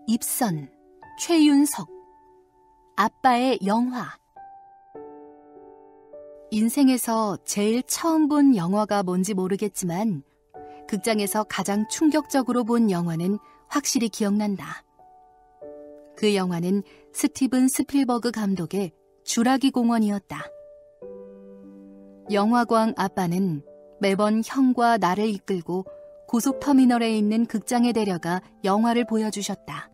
입선, 최윤석, 아빠의 영화. 인생에서 제일 처음 본 영화가 뭔지 모르겠지만 극장에서 가장 충격적으로 본 영화는 확실히 기억난다. 그 영화는 스티븐 스필버그 감독의 주라기 공원이었다. 영화광 아빠는 매번 형과 나를 이끌고 고속터미널에 있는 극장에 데려가 영화를 보여주셨다.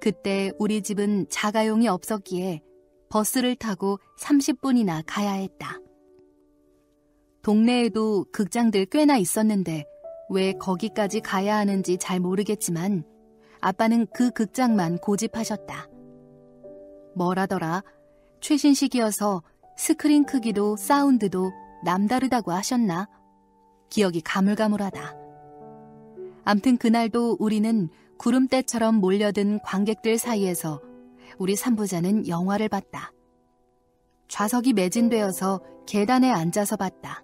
그때 우리 집은 자가용이 없었기에 버스를 타고 30분이나 가야 했다. 동네에도 극장들 꽤나 있었는데 왜 거기까지 가야 하는지 잘 모르겠지만 아빠는 그 극장만 고집하셨다. 뭐라더라? 최신식이어서 스크린 크기도 사운드도 남다르다고 하셨나? 기억이 가물가물하다. 암튼 그날도 우리는 구름대처럼 몰려든 관객들 사이에서 우리 삼부자는 영화를 봤다. 좌석이 매진되어서 계단에 앉아서 봤다.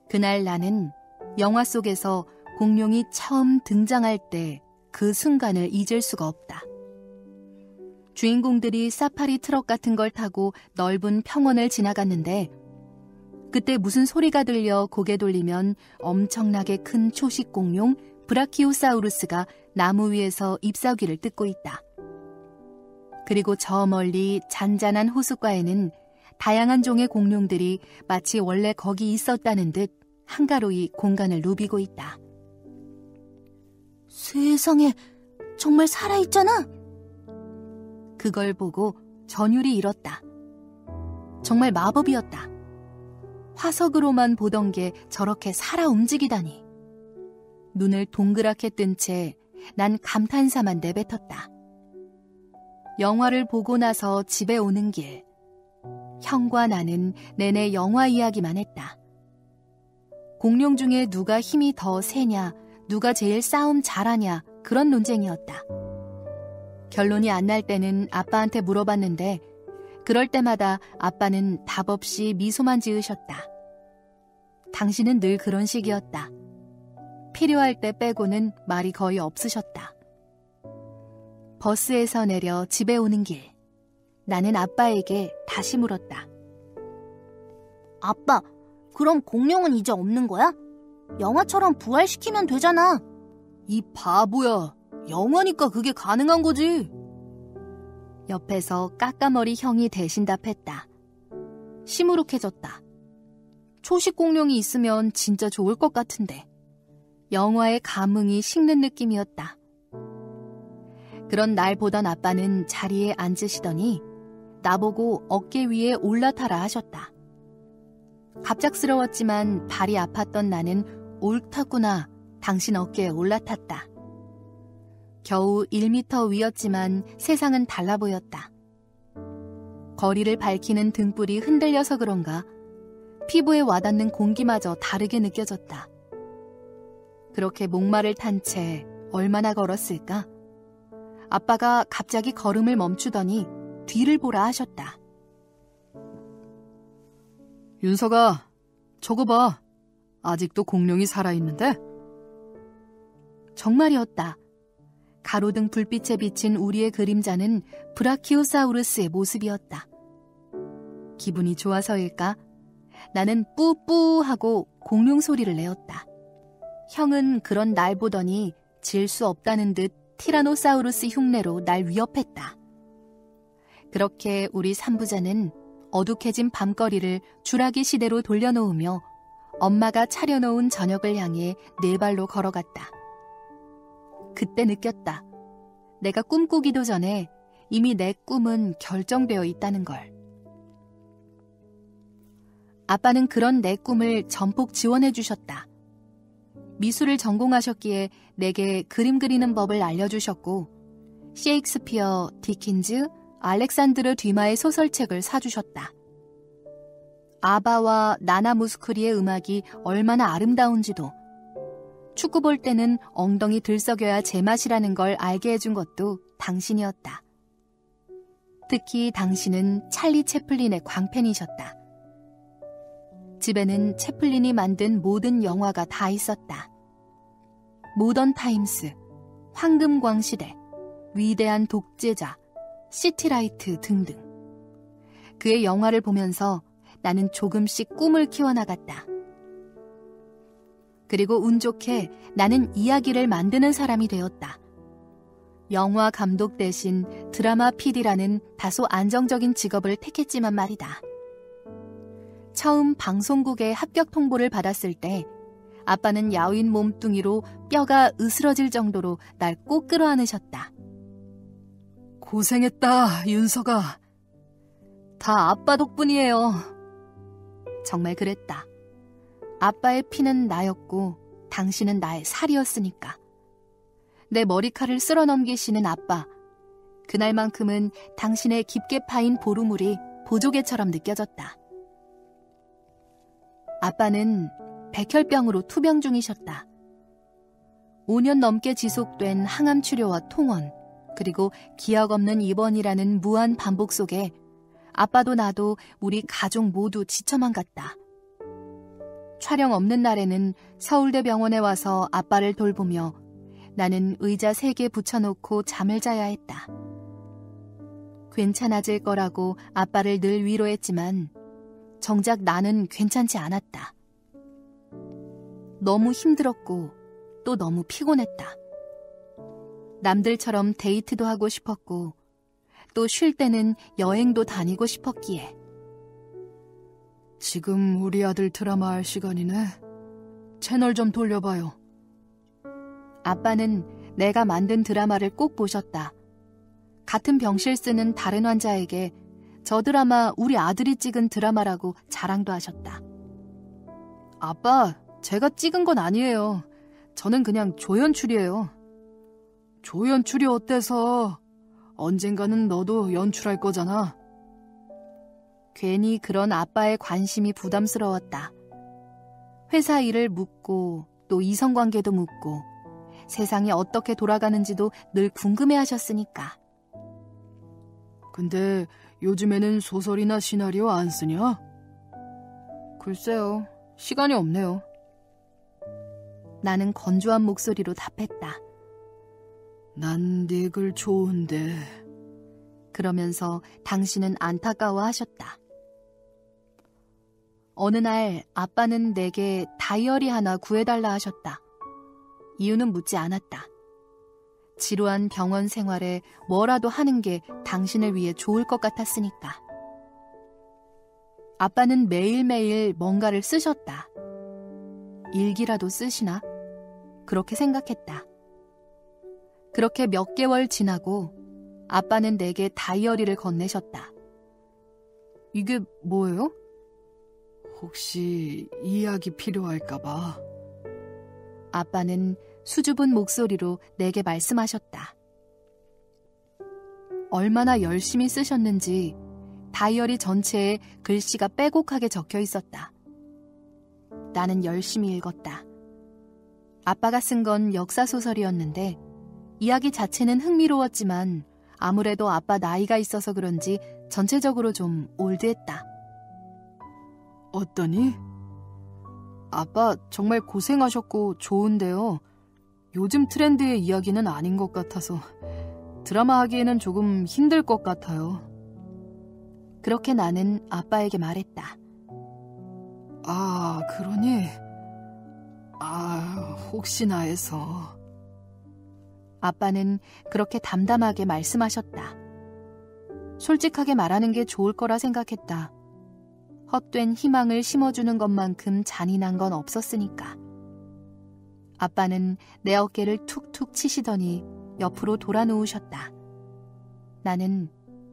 그날 나는 영화 속에서 공룡이 처음 등장할 때 그 순간을 잊을 수가 없다. 주인공들이 사파리 트럭 같은 걸 타고 넓은 평원을 지나갔는데 그때 무슨 소리가 들려 고개 돌리면 엄청나게 큰 초식 공룡 브라키오사우루스가 나무 위에서 잎사귀를 뜯고 있다. 그리고 저 멀리 잔잔한 호숫가에는 다양한 종의 공룡들이 마치 원래 거기 있었다는 듯 한가로이 공간을 누비고 있다. 세상에, 정말 살아있잖아! 그걸 보고 전율이 일었다. 정말 마법이었다. 화석으로만 보던 게 저렇게 살아 움직이다니. 눈을 동그랗게 뜬 채 난 감탄사만 내뱉었다. 영화를 보고 나서 집에 오는 길, 형과 나는 내내 영화 이야기만 했다. 공룡 중에 누가 힘이 더 세냐, 누가 제일 싸움 잘하냐, 그런 논쟁이었다. 결론이 안 날 때는 아빠한테 물어봤는데 그럴 때마다 아빠는 답 없이 미소만 지으셨다. 당신은 늘 그런 식이었다. 필요할 때 빼고는 말이 거의 없으셨다. 버스에서 내려 집에 오는 길, 나는 아빠에게 다시 물었다. 아빠, 그럼 공룡은 이제 없는 거야? 영화처럼 부활시키면 되잖아. 이 바보야, 영화니까 그게 가능한 거지. 옆에서 까까머리 형이 대신 답했다. 시무룩해졌다. 초식 공룡이 있으면 진짜 좋을 것 같은데. 영화의 감흥이 식는 느낌이었다. 그런 날 보던 아빠는 자리에 앉으시더니 나보고 어깨 위에 올라타라 하셨다. 갑작스러웠지만 발이 아팠던 나는 옳다구나, 당신 어깨에 올라탔다. 겨우 1m 위였지만 세상은 달라 보였다. 거리를 밝히는 등불이 흔들려서 그런가 피부에 와닿는 공기마저 다르게 느껴졌다. 그렇게 목마를 탄 채 얼마나 걸었을까? 아빠가 갑자기 걸음을 멈추더니 뒤를 보라 하셨다. 윤석아, 저거 봐. 아직도 공룡이 살아있는데? 정말이었다. 가로등 불빛에 비친 우리의 그림자는 브라키오사우루스의 모습이었다. 기분이 좋아서일까? 나는 뿌뿌 하고 공룡 소리를 내었다. 형은 그런 날 보더니 질 수 없다는 듯 티라노사우루스 흉내로 날 위협했다. 그렇게 우리 삼부자는 어둑해진 밤거리를 주라기 시대로 돌려놓으며 엄마가 차려놓은 저녁을 향해 네 발로 걸어갔다. 그때 느꼈다. 내가 꿈꾸기도 전에 이미 내 꿈은 결정되어 있다는 걸. 아빠는 그런 내 꿈을 전폭 지원해 주셨다. 미술을 전공하셨기에 내게 그림 그리는 법을 알려주셨고 셰익스피어, 디킨즈, 알렉산드르 듀마의 소설책을 사주셨다. 아바와 나나 무스쿠리의 음악이 얼마나 아름다운지도, 축구 볼 때는 엉덩이 들썩여야 제맛이라는 걸 알게 해준 것도 당신이었다. 특히 당신은 찰리 채플린의 광팬이셨다. 집에는 채플린이 만든 모든 영화가 다 있었다. 모던 타임스, 황금광시대, 위대한 독재자, 시티라이트 등등. 그의 영화를 보면서 나는 조금씩 꿈을 키워나갔다. 그리고 운 좋게 나는 이야기를 만드는 사람이 되었다. 영화 감독 대신 드라마 PD라는 다소 안정적인 직업을 택했지만 말이다. 처음 방송국에 합격 통보를 받았을 때 아빠는 야윈 몸뚱이로 뼈가 으스러질 정도로 날 꼭 끌어안으셨다. 고생했다, 윤서가. 다 아빠 덕분이에요. 정말 그랬다. 아빠의 피는 나였고 당신은 나의 살이었으니까. 내 머리칼을 쓸어넘기시는 아빠. 그날만큼은 당신의 깊게 파인 보루물이 보조개처럼 느껴졌다. 아빠는 백혈병으로 투병 중이셨다. 5년 넘게 지속된 항암 치료와 통원, 그리고 기약 없는 입원이라는 무한 반복 속에 아빠도 나도 우리 가족 모두 지쳐만 갔다. 촬영 없는 날에는 서울대병원에 와서 아빠를 돌보며 나는 의자 3개 붙여놓고 잠을 자야 했다. 괜찮아질 거라고 아빠를 늘 위로했지만 정작 나는 괜찮지 않았다. 너무 힘들었고 또 너무 피곤했다. 남들처럼 데이트도 하고 싶었고 또 쉴 때는 여행도 다니고 싶었기에. 지금 우리 아들 드라마 할 시간이네. 채널 좀 돌려봐요. 아빠는 내가 만든 드라마를 꼭 보셨다. 같은 병실 쓰는 다른 환자에게 저 드라마 우리 아들이 찍은 드라마라고 자랑도 하셨다. 아빠, 제가 찍은 건 아니에요. 저는 그냥 조연출이에요. 조연출이 어때서? 언젠가는 너도 연출할 거잖아. 괜히 그런 아빠의 관심이 부담스러웠다. 회사 일을 묻고 또 이성관계도 묻고 세상이 어떻게 돌아가는지도 늘 궁금해하셨으니까. 근데 요즘에는 소설이나 시나리오 안 쓰냐? 글쎄요, 시간이 없네요. 나는 건조한 목소리로 답했다. 난 네 글 좋은데. 그러면서 당신은 안타까워하셨다. 어느 날 아빠는 내게 다이어리 하나 구해달라 하셨다. 이유는 묻지 않았다. 지루한 병원 생활에 뭐라도 하는 게 당신을 위해 좋을 것 같았으니까. 아빠는 매일매일 뭔가를 쓰셨다. 일기라도 쓰시나? 그렇게 생각했다. 그렇게 몇 개월 지나고 아빠는 내게 다이어리를 건네셨다. 이게 뭐예요? 혹시 이야기 필요할까봐. 아빠는 수줍은 목소리로 내게 말씀하셨다. 얼마나 열심히 쓰셨는지 다이어리 전체에 글씨가 빼곡하게 적혀 있었다. 나는 열심히 읽었다. 아빠가 쓴 건 역사소설이었는데 이야기 자체는 흥미로웠지만 아무래도 아빠 나이가 있어서 그런지 전체적으로 좀 올드했다. 어떠니? 아빠 정말 고생하셨고 좋은데요. 요즘 트렌드의 이야기는 아닌 것 같아서 드라마 하기에는 조금 힘들 것 같아요. 그렇게 나는 아빠에게 말했다. 아, 그러니? 혹시나 해서. 아빠는 그렇게 담담하게 말씀하셨다. 솔직하게 말하는 게 좋을 거라 생각했다. 헛된 희망을 심어주는 것만큼 잔인한 건 없었으니까. 아빠는 내 어깨를 툭툭 치시더니 옆으로 돌아 누우셨다. 나는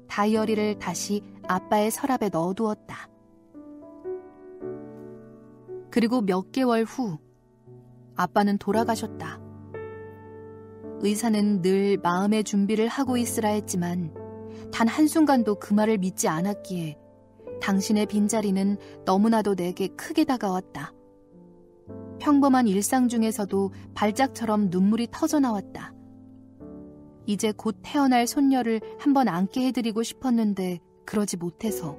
다이어리를 다시 아빠의 서랍에 넣어두었다. 그리고 몇 개월 후 아빠는 돌아가셨다. 의사는 늘 마음의 준비를 하고 있으라 했지만 단 한순간도 그 말을 믿지 않았기에 당신의 빈자리는 너무나도 내게 크게 다가왔다. 평범한 일상 중에서도 발작처럼 눈물이 터져나왔다. 이제 곧 태어날 손녀를 한번 안게 해드리고 싶었는데 그러지 못해서.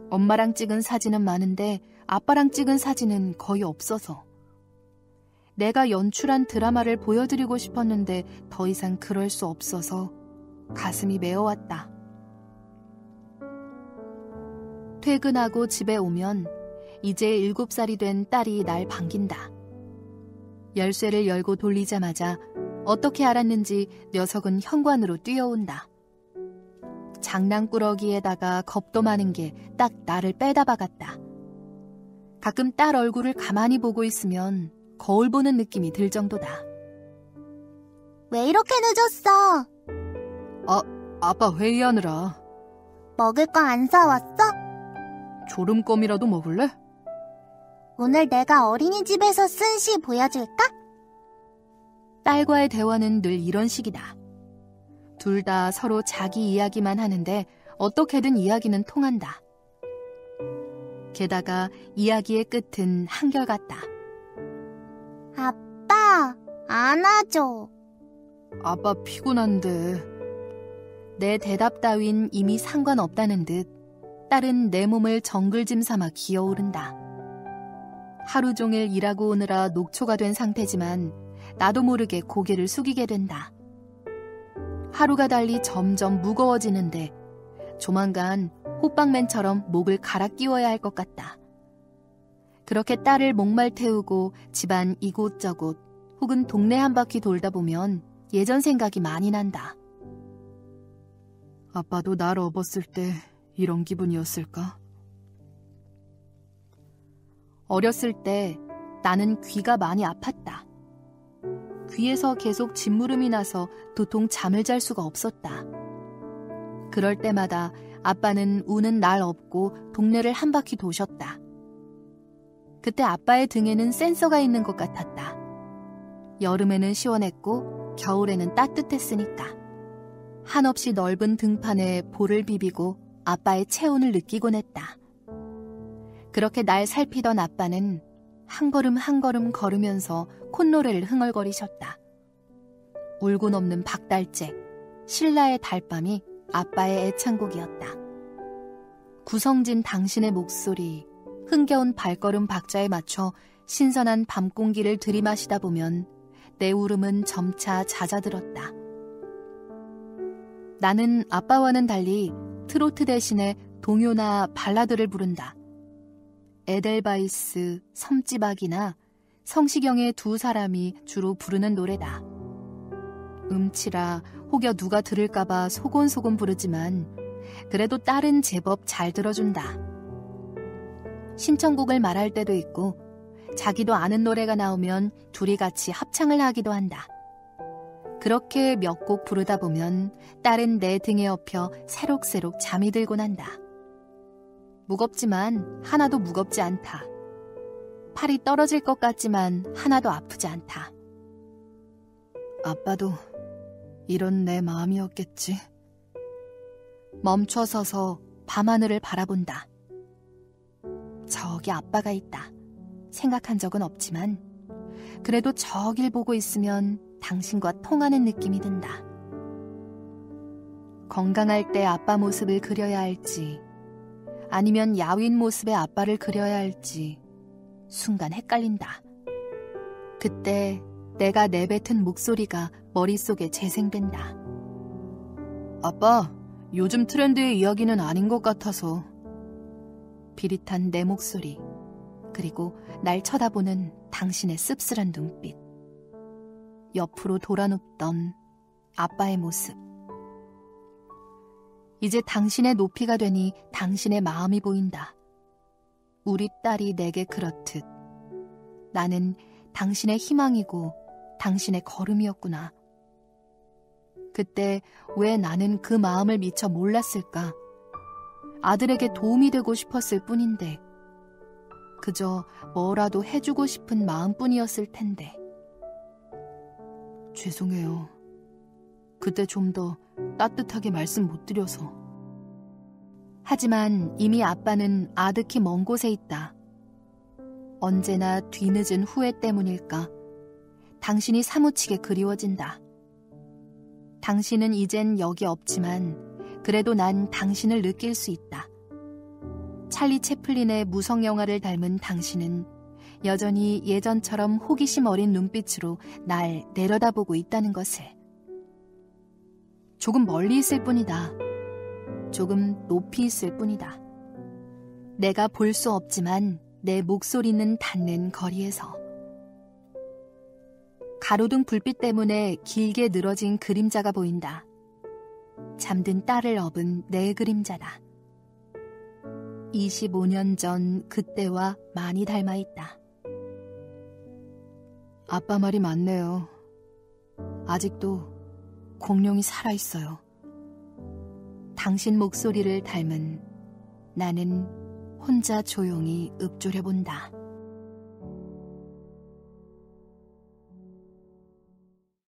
엄마랑 찍은 사진은 많은데 아빠랑 찍은 사진은 거의 없어서. 내가 연출한 드라마를 보여드리고 싶었는데 더 이상 그럴 수 없어서 가슴이 메어왔다. 퇴근하고 집에 오면 이제 7살이 된 딸이 날 반긴다. 열쇠를 열고 돌리자마자 어떻게 알았는지 녀석은 현관으로 뛰어온다. 장난꾸러기에다가 겁도 많은 게 딱 나를 빼다 박았다. 가끔 딸 얼굴을 가만히 보고 있으면 거울 보는 느낌이 들 정도다. 왜 이렇게 늦었어? 아빠 회의하느라. 먹을 거 안 사왔어? 조름껌이라도 먹을래? 오늘 내가 어린이집에서 쓴 시 보여줄까? 딸과의 대화는 늘 이런 식이다. 둘 다 서로 자기 이야기만 하는데 어떻게든 이야기는 통한다. 게다가 이야기의 끝은 한결같다. 아빠, 안아줘. 아빠 피곤한데. 내 대답 따윈 이미 상관없다는 듯 딸은 내 몸을 정글짐 삼아 기어오른다. 하루 종일 일하고 오느라 녹초가 된 상태지만 나도 모르게 고개를 숙이게 된다. 하루가 달리 점점 무거워지는데 조만간 호빵맨처럼 목을 갈아 끼워야 할 것 같다. 그렇게 딸을 목말 태우고 집안 이곳저곳 혹은 동네 한 바퀴 돌다 보면 예전 생각이 많이 난다. 아빠도 날 업었을 때 이런 기분이었을까? 어렸을 때 나는 귀가 많이 아팠다. 귀에서 계속 진물음이 나서 도통 잠을 잘 수가 없었다. 그럴 때마다 아빠는 우는 날 업고 동네를 한 바퀴 도셨다. 그때 아빠의 등에는 센서가 있는 것 같았다. 여름에는 시원했고 겨울에는 따뜻했으니까. 한없이 넓은 등판에 볼을 비비고 아빠의 체온을 느끼곤 했다. 그렇게 날 살피던 아빠는 한 걸음 한 걸음 걸으면서 콧노래를 흥얼거리셨다. 울고 넘는 박달재, 신라의 달밤이 아빠의 애창곡이었다. 구성진 당신의 목소리, 흥겨운 발걸음 박자에 맞춰 신선한 밤 공기를 들이마시다 보면 내 울음은 점차 잦아들었다. 나는 아빠와는 달리 트로트 대신에 동요나 발라드를 부른다. 에델바이스, 섬지박이나 성시경의 두 사람이 주로 부르는 노래다. 음치라 혹여 누가 들을까봐 소곤소곤 부르지만 그래도 딸은 제법 잘 들어준다. 신청곡을 말할 때도 있고 자기도 아는 노래가 나오면 둘이 같이 합창을 하기도 한다. 그렇게 몇 곡 부르다 보면 딸은 내 등에 엎여 새록새록 잠이 들곤 한다. 무겁지만 하나도 무겁지 않다. 팔이 떨어질 것 같지만 하나도 아프지 않다. 아빠도 이런 내 마음이었겠지. 멈춰서서 밤하늘을 바라본다. 저기 아빠가 있다. 생각한 적은 없지만 그래도 저길 보고 있으면 당신과 통하는 느낌이 든다. 건강할 때 아빠 모습을 그려야 할지 아니면 야윈 모습의 아빠를 그려야 할지 순간 헷갈린다. 그때 내가 내뱉은 목소리가 머릿속에 재생된다. 아빠, 요즘 트렌드의 이야기는 아닌 것 같아서. 비릿한 내 목소리, 그리고 날 쳐다보는 당신의 씁쓸한 눈빛. 옆으로 돌아눕던 아빠의 모습. 이제 당신의 높이가 되니 당신의 마음이 보인다. 우리 딸이 내게 그렇듯 나는 당신의 희망이고 당신의 걸음이었구나. 그때 왜 나는 그 마음을 미처 몰랐을까? 아들에게 도움이 되고 싶었을 뿐인데 그저 뭐라도 해주고 싶은 마음뿐이었을 텐데. 죄송해요. 그때 좀 더 따뜻하게 말씀 못 드려서. 하지만 이미 아빠는 아득히 먼 곳에 있다. 언제나 뒤늦은 후회 때문일까? 당신이 사무치게 그리워진다. 당신은 이젠 여기 없지만 그래도 난 당신을 느낄 수 있다. 찰리 채플린의 무성영화를 닮은 당신은 여전히 예전처럼 호기심 어린 눈빛으로 날 내려다보고 있다는 것을. 조금 멀리 있을 뿐이다. 조금 높이 있을 뿐이다. 내가 볼 수 없지만 내 목소리는 닿는 거리에서. 가로등 불빛 때문에 길게 늘어진 그림자가 보인다. 잠든 딸을 업은 내 그림자다. 25년 전 그때와 많이 닮아 있다. 아빠 말이 맞네요. 아직도 공룡이 살아있어요. 당신 목소리를 닮은 나는 혼자 조용히 읊조려 본다.